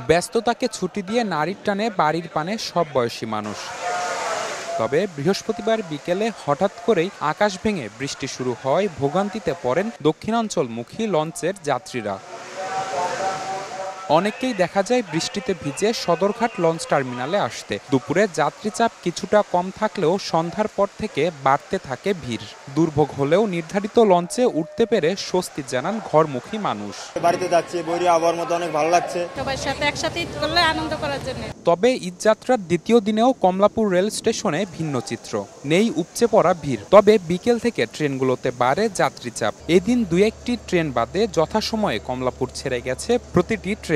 ব্যস্ততাকে ছুটি দিয়ে নারীর টানে বাড়ির পানে সব বয়সী মানুষ। তবে বৃহস্পতিবার বিকেলে হঠাৎ করেই আকাশ ভেঙে বৃষ্টি শুরু হয়, ভোগান্তিতে পড়েন দক্ষিণাঞ্চলমুখী লঞ্চের যাত্রীরা। অনেককেই দেখা যায় বৃষ্টিতে ভিজে সদরঘাট লঞ্চ টার্মিনালে আসতে। দুপুরে যাত্রী চাপ কিছুটা কম থাকলেও সন্ধ্যার পর থেকে বাড়তে থাকে ভিড়। দুর্ভোগ হলেও নির্ধারিত লঞ্চে উঠতে পেরে স্বস্তি জানান ঘরমুখী মানুষ। বাড়িতে যাচ্ছি, বৈরী আবহাওয়ার মধ্যে অনেক ভালো লাগছে। সবার সাথে একসাথে ঈদ করলে আনন্দ করার জন্য। তবে ঈদযাত্রার দ্বিতীয় দিনেও কমলাপুর রেল স্টেশনে ভিন্ন চিত্র। নেই উপচে পড়া ভিড়, তবে বিকেল থেকে ট্রেনগুলোতে বাড়ে যাত্রী চাপ। এদিন দুই একটি ট্রেন বাদে যথাসময়ে কমলাপুর ছেড়ে গেছে প্রতিটি ট্রেন।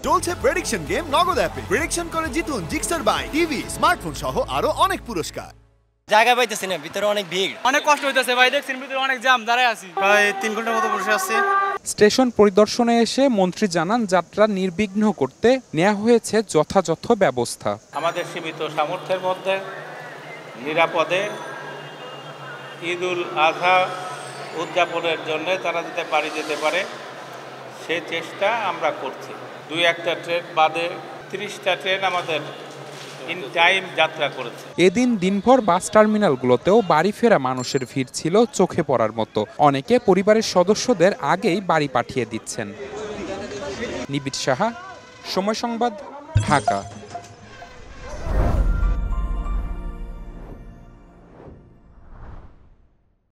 চলছে প্রেডিকশন গেম নগদ অ্যাপে। প্রেডিকশন করে জিতুন জিক্সার বাই টিভি, স্মার্টফোন সহ আরো অনেক পুরস্কার। জায়গা পাইতেছি না, ভিতরে অনেক ভিড়, অনেক কষ্ট হইতেছে ভাই। দেখছেন ভিতরে অনেক জ্যাম, দাঁড়ায় আছি প্রায় 3 ঘন্টার মতো বসে আছি। স্টেশন পরিদর্শনে এসে মন্ত্রী জানান, যাত্রা নির্বিঘ্ন করতে নেওয়া হয়েছে যথাযথ ব্যবস্থা। আমাদের সীমিত সামর্থ্যের মধ্যে নিরাপদে ঈদ উল আজহা উদযাপনের জন্য তারা যাতে বাড়ি যেতে পারে সে চেষ্টা আমরা করছি। 2-1টা ট্রেন বাদে 30টা ট্রেন আমাদের ইন টাইম যাত্রা করেছে। এদিন দিনভর বাস টার্মিনালগুলোতেও বাড়ি ফেরা মানুষের ভিড় ছিল চোখে পড়ার মতো। অনেকে পরিবারের সদস্যদের আগেই বাড়ি পাঠিয়ে দিচ্ছেন। নিবিড় সাহা, সময় সংবাদ, ঢাকা।